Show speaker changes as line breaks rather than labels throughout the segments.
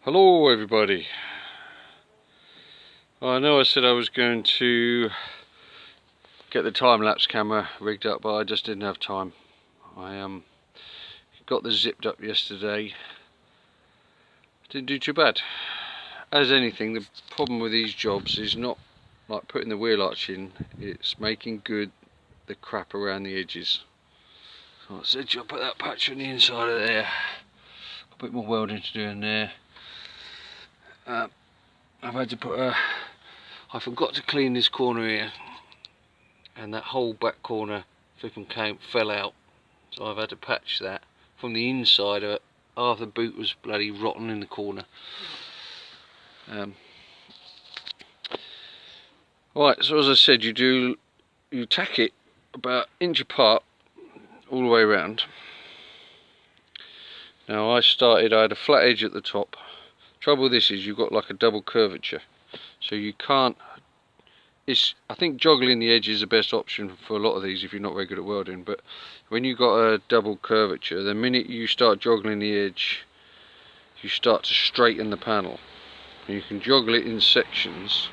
Hello everybody. I know I said I was going to get the time-lapse camera rigged up, but I just didn't have time. I got this zipped up yesterday. Didn't do too bad. As anything, the problem with these jobs is not like putting the wheel arch in, it's making good the crap around the edges. So I said I'll put that patch on the inside of there. A bit more welding to do in there. I've had to put I forgot to clean this corner here, and that whole back corner fell out, so I've had to patch that from the inside of it. Half the boot was bloody rotten in the corner. Right, so as I said, you tack it about inch apart all the way around. Now I had a flat edge at the top. Trouble with this is you've got like a double curvature, so you can't, I think joggling the edge is the best option for a lot of these if you're not very good at welding, but when you've got a double curvature, the minute you start joggling the edge, you start to straighten the panel. And you can joggle it in sections,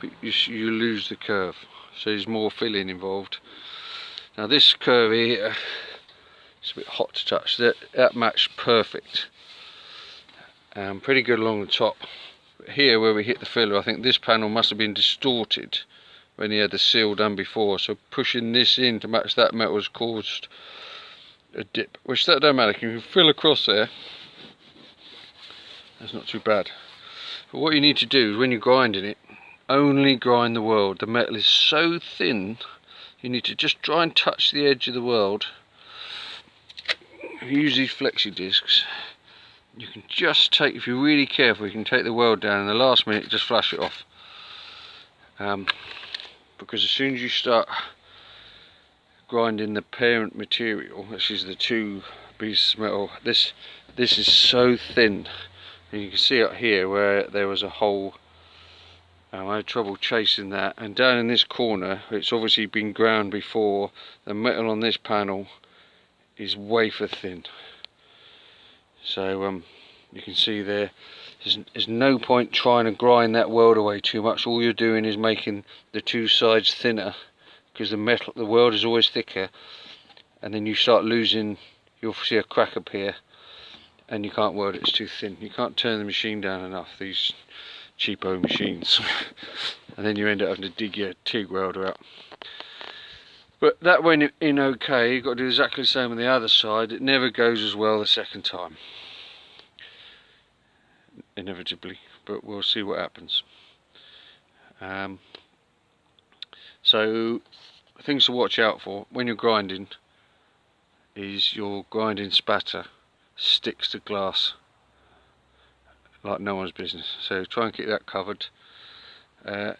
but you lose the curve, so there's more filling involved. Now this curve here, it's a bit hot to touch, that matched perfect. Pretty good along the top. But here where we hit the filler, I think this panel must have been distorted when he had the seal done before, so pushing this in to match that metal has caused a dip, which that don't matter. You can fill across there, that's not too bad. But what you need to do is when you're grinding it, only grind the weld. The metal is so thin, you need to just try and touch the edge of the weld. Use these flexi discs. You can just take, if you're really careful, you can take the weld down in the last minute, just flush it off. Because as soon as you start grinding the parent material, which is the two pieces of metal, this is so thin. And you can see up here where there was a hole. I had trouble chasing that, and down in this corner, it's obviously been ground before. The metal on this panel is wafer thin. So you can see there's no point trying to grind that weld away too much. All you're doing is making the two sides thinner, because the weld is always thicker, and then you start losing, you'll see a crack appear and you can't weld it, it's too thin. You can't turn the machine down enough, these cheapo machines. And then you end up having to dig your TIG welder out. But that went in okay. You've got to do exactly the same on the other side. It never goes as well the second time, inevitably, but we'll see what happens. So things to watch out for when you're grinding is your grinding spatter sticks to glass like no one's business, so try and keep that covered.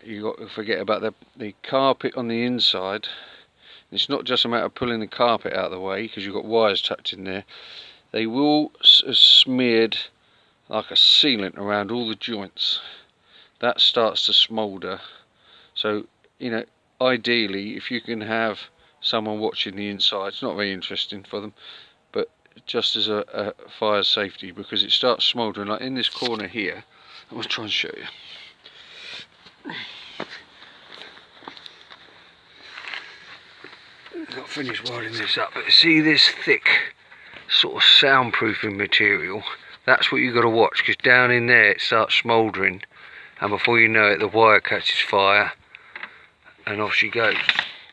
You got to forget about the carpet on the inside. It's not just a matter of pulling the carpet out of the way, because you've got wires tucked in there. They will smeared like a sealant around all the joints. That starts to smoulder. So, you know, ideally, if you can have someone watching the inside, it's not very interesting for them, but just as a fire safety, because it starts smouldering. Like in this corner here, I'm going to try and show you. Got finished welding this up, but see this thick sort of soundproofing material, that's what you've got to watch, because down in there it starts smouldering, and before you know it the wire catches fire and off she goes.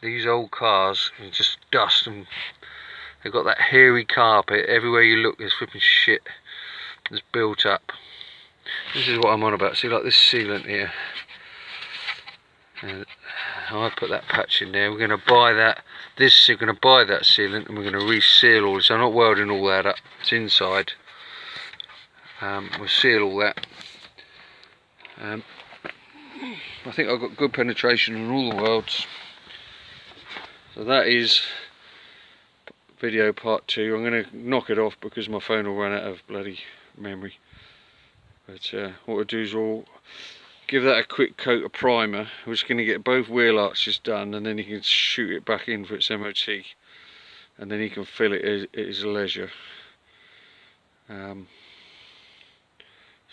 These old cars are just dust, and they've got that hairy carpet everywhere you look. There's flipping shit that's built up. This is what I'm on about. See, like this sealant here, I put that patch in there. We're going to buy that. We're going to buy that sealant, and we're going to reseal all this. I'm not welding all that up. It's inside. We'll seal all that. I think I've got good penetration on all the welds. So that is video part 2. I'm going to knock it off because my phone will run out of bloody memory. But what we'll do is we'll give that a quick coat of primer. We're just going to get both wheel arches done, and then you can shoot it back in for its MOT, and then you can fill it at his leisure.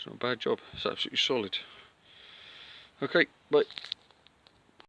It's not a bad job, it's absolutely solid. Okay, bye.